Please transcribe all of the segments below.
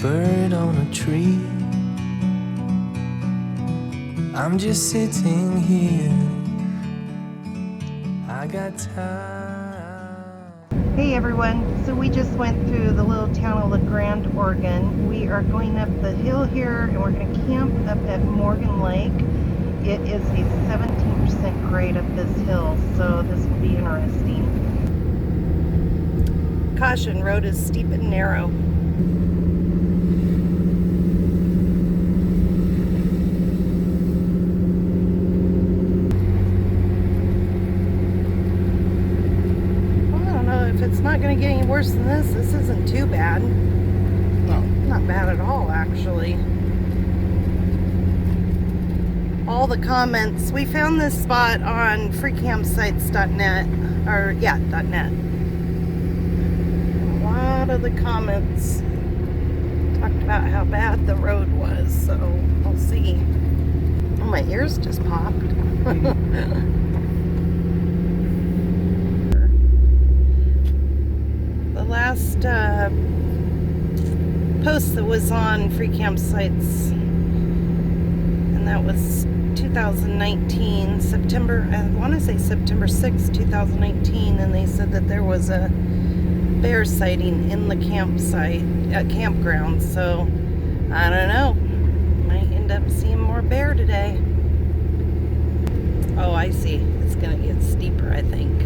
bird on a tree. I'm just sitting here. I got time. Hey everyone, so we just went through the little town of Grande, Oregon. We are going up the hill here and we're going to camp up at Morgan Lake. It is a 17% grade up this hill, so this will be interesting. Caution, road is steep and narrow. It's not going to get any worse than this. This isn't too bad. No. Not bad at all, actually. All the comments. We found this spot on freecampsites.net. Or, yeah, .net. A lot of the comments talked about how bad the road was. So, we'll see. Oh, my ears just popped. Last post that was on free campsites, and that was 2019 September, I want to say September 6th 2019, and they said that there was a bear sighting in the campground. So I don't know, might end up seeing more bear today. Oh, I see, it's gonna get steeper, I think.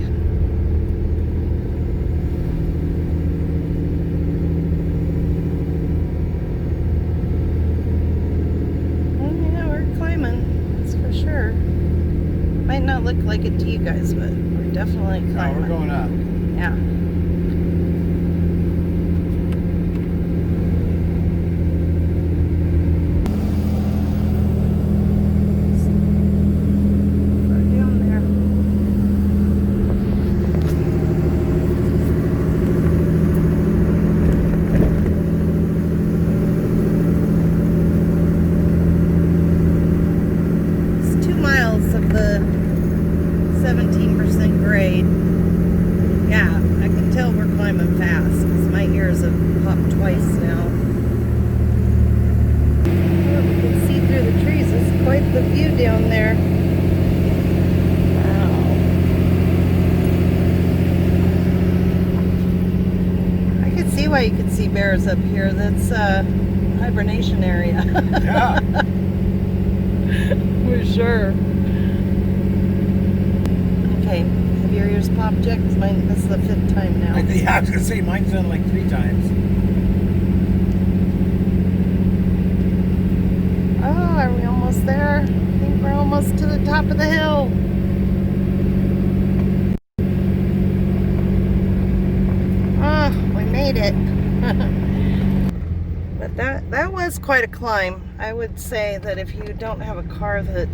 Sure. Might not look like it to you guys, but we're definitely climbing. No, we're going up. Yeah. We're down there. Of the 17% grade. Yeah, I can tell we're climbing fast because my ears have popped twice now. Oh, we can see through the trees. It's quite the view down there. Wow. I could see why you could see bears up here. That's hibernation area. Yeah. For sure. Okay, have your ears popped yet? Because mine, this is the 5th time now. Yeah, I was going to say, mine's done like 3 times. Oh, are we almost there? I think we're almost to the top of the hill. Oh, we made it. But that was quite a climb. I would say that if you don't have a car that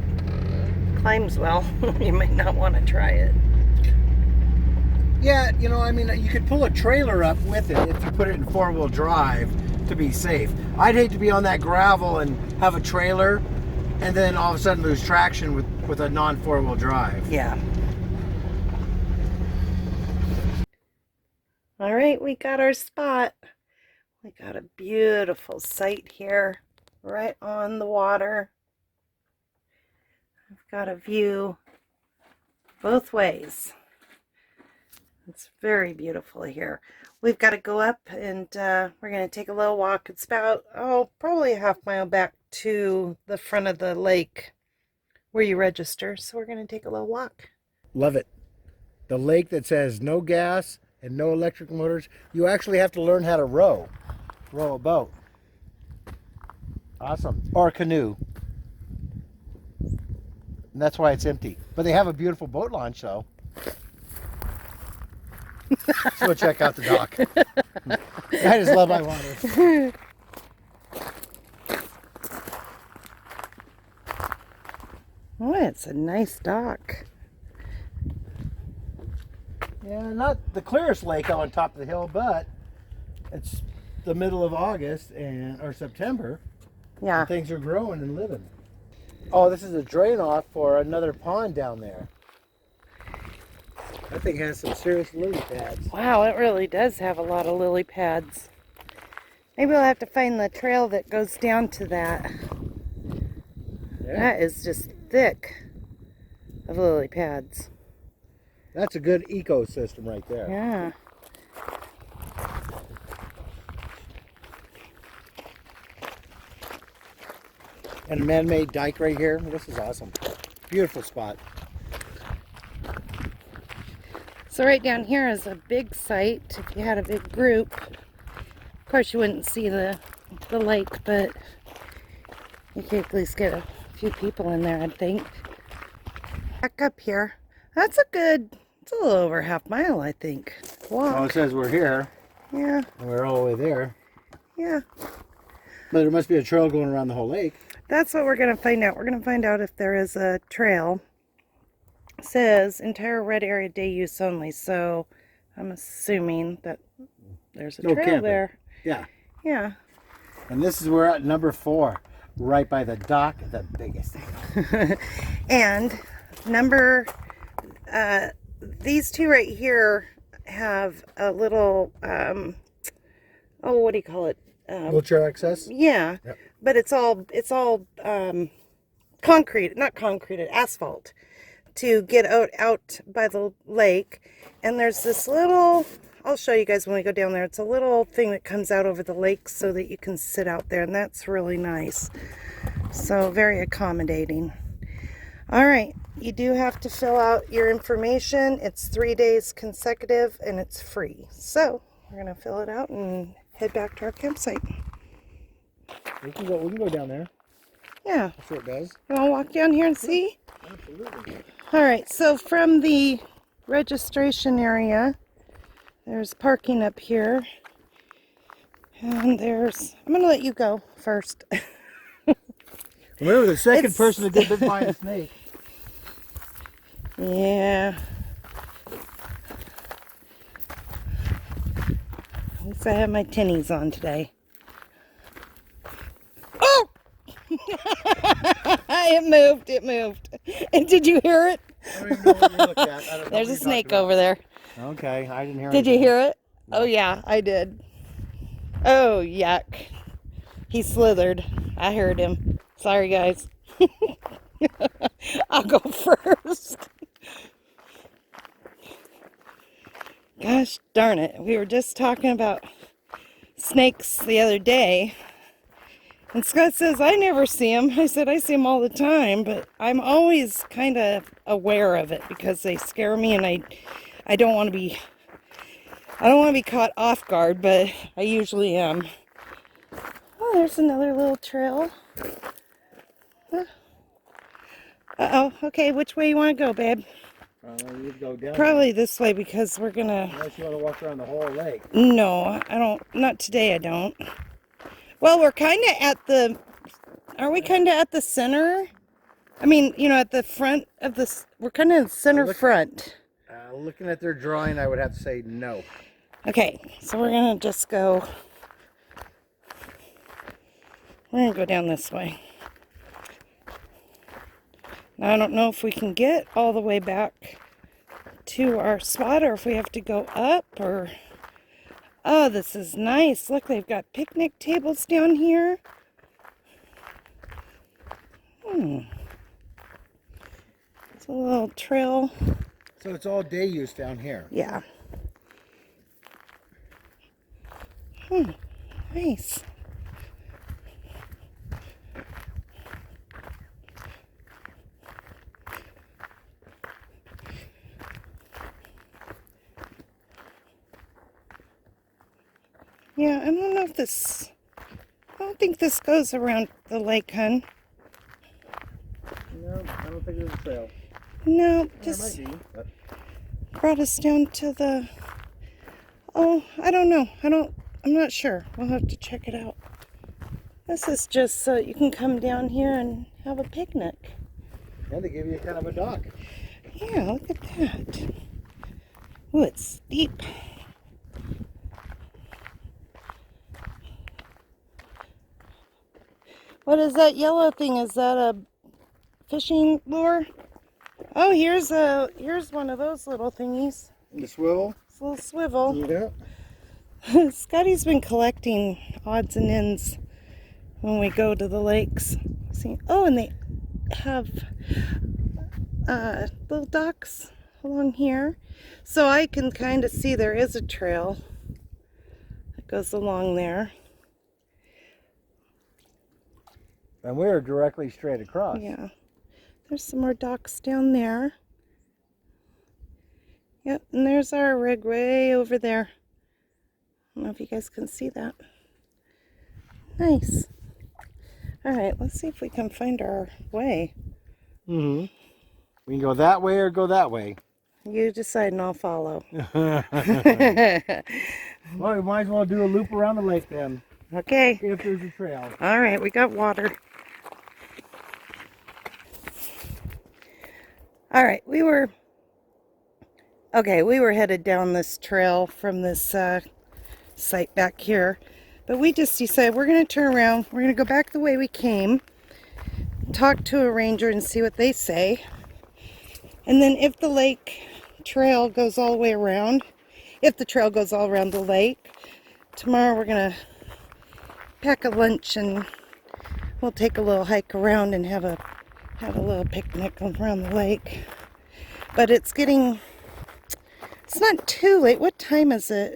climbs well, you might not want to try it. Yeah, you know, I mean, you could pull a trailer up with it if you put it in 4-wheel drive to be safe. I'd hate to be on that gravel and have a trailer and then all of a sudden lose traction with a non-4-wheel drive. Yeah. All right, we got our spot. We got a beautiful site here, right on the water. I've got a view both ways. It's very beautiful here. We've got to go up and we're going to take a little walk. It's about, probably a half-mile back to the front of the lake where you register. So we're going to take a little walk. Love it. The lake that says no gas and no electric motors. You actually have to learn how to row a boat. Awesome. Or a canoe. And that's why it's empty. But they have a beautiful boat launch, though. Let's go check out the dock. I just love my water. Oh, it's a nice dock. Yeah, not the clearest lake on top of the hill, but it's the middle of August or September. Yeah. And things are growing and living. Oh, this is a drain off for another pond down there. That thing has some serious lily pads. Wow, it really does have a lot of lily pads. Maybe we'll have to find the trail that goes down to that. Yeah. That is just thick of lily pads. That's a good ecosystem right there. Yeah. And a man-made dike right here. This is awesome. Beautiful spot. So right down here is a big site. If you had a big group, of course you wouldn't see the lake, but you could at least get a few people in there, I'd think. Back up here. That's a it's a little over half mile, I think. Walk. Well, it says we're here. Yeah. And we're all the way there. Yeah. But there must be a trail going around the whole lake. That's what we're going to find out. We're going to find out if there is a trail. It says entire red area day use only, so I'm assuming that there's a trail camping. there. Yeah. Yeah. And this is we're at number 4, right by the dock, the biggest thing. And number, these two right here have a little, oh, what do you call it? Wheelchair access? Yeah, Yep. but it's all concrete, not concreted, asphalt to get out by the lake. And there's this little, I'll show you guys when we go down there. It's a little thing that comes out over the lake so that you can sit out there, and that's really nice. So very accommodating. All right, you do have to fill out your information. It's 3 days consecutive and it's free. So we're gonna fill it out and head back to our campsite. We can go down there. Yeah. That's what it does. You want to walk down here and see? Absolutely. All right, so from the registration area, there's parking up here. And there's, I'm going to let you go first. Remember the second It's- person that did bit by a snake. Yeah. At least I have my tinnies on today. Oh! It moved. And did you hear it? I don't even know what you're looking at. I don't know There's what a you're snake talking over there. about. Okay, I didn't hear Did you anything. hear it? Oh yeah, I did. Oh, yuck. He slithered. I heard him. Sorry, guys. I'll go first. Gosh darn it. We were just talking about snakes the other day. And Scott says, I never see them. I said, I see them all the time, but I'm always kind of aware of it because they scare me, and I don't want to be caught off guard, but I usually am. Oh, there's another little trail. Uh-oh. Okay, which way you want to go, babe? You go down. Probably this way because we're gonna... Unless you want to walk around the whole lake. No, I don't. Not today, I don't. Well, we're kind of at the... Are we kind of at the center? I mean, you know, at the front of this... We're kind of center front. Looking at their drawing, I would have to say no. Okay, so we're gonna just go... We're gonna go down this way. Now, I don't know if we can get all the way back to our spot or if we have to go up or... Oh, this is nice. Look, they've got picnic tables down here. It's a little trail. So it's all day use down here. Yeah. Nice. Yeah, I don't know if this... I don't think this goes around the lake, hun. No, I don't think there's a trail. No, There just might be, but brought us down to the... Oh, I don't know. I'm not sure. We'll have to check it out. This is just so you can come down here and have a picnic. and they give you kind of a dock. Yeah, look at that. Ooh, it's steep. What is that yellow thing? Is that a fishing lure? Oh, here's one of those little thingies. The swivel. It's a little swivel. Yeah. Scotty's been collecting odds and ends when we go to the lakes. See, oh, and they have little docks along here, so I can kind of see there is a trail that goes along there. And we're directly straight across. Yeah, there's some more docks down there. Yep, and there's our rig way over there. I don't know if you guys can see that. Nice. All right, let's see if we can find our way. We can go that way or go that way. You decide and I'll follow. Well, we might as well do a loop around the lake then. Okay. If there's a trail. All right, we got water. All right, we were headed down this trail from this site back here, but we just decided we're going to turn around. We're going to go back the way we came, talk to a ranger and see what they say. And then if the lake trail goes all the way around, if the trail goes all around the lake, tomorrow we're going to pack a lunch and we'll take a little hike around and have a little picnic around the lake. But it's not too late. What time is it?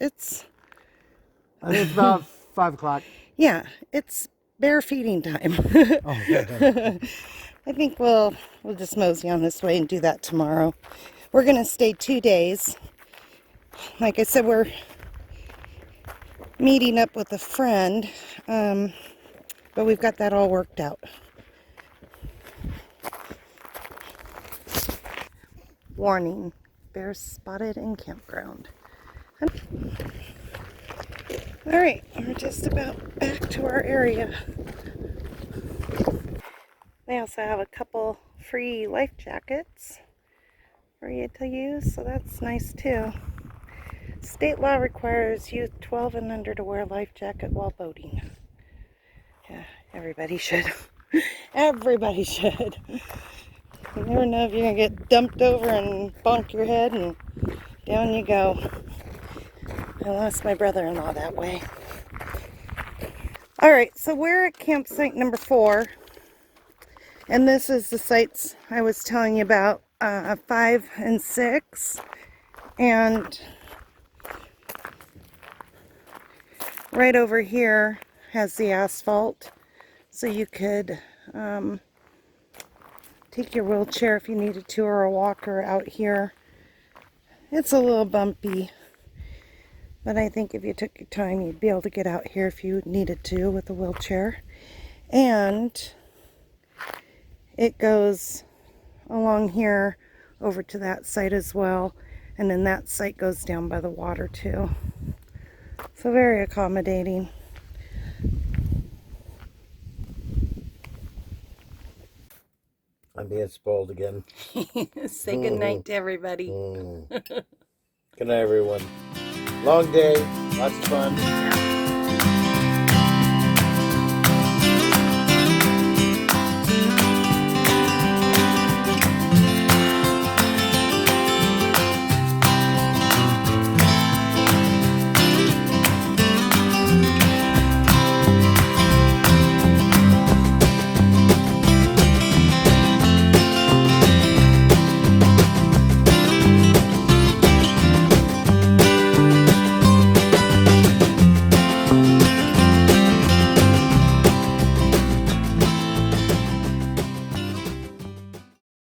I think it's about 5 o'clock. Yeah, it's bear feeding time. Oh, yeah. I think we'll just mosey on this way and do that tomorrow. We're going to stay 2 days. Like I said, we're meeting up with a friend, but we've got that all worked out. Warning, bears spotted in campground. All right, we're just about back to our area. They also have a couple free life jackets for you to use, so that's nice too. State law requires youth 12 and under to wear a life jacket while boating. Yeah, everybody should. Everybody should. You never know if you're going to get dumped over and bonk your head, and down you go. I lost my brother-in-law that way. Alright, so we're at campsite number 4. And this is the sites I was telling you about, 5 and 6. And right over here has the asphalt. So you could take your wheelchair if you needed to, or a walker out here. It's a little bumpy, but I think if you took your time, you'd be able to get out here if you needed to with a wheelchair. And it goes along here over to that site as well, and then that site goes down by the water too. So very accommodating. I'm being spoiled again. Say good night to everybody. Good night, everyone. Long day, lots of fun. Yeah.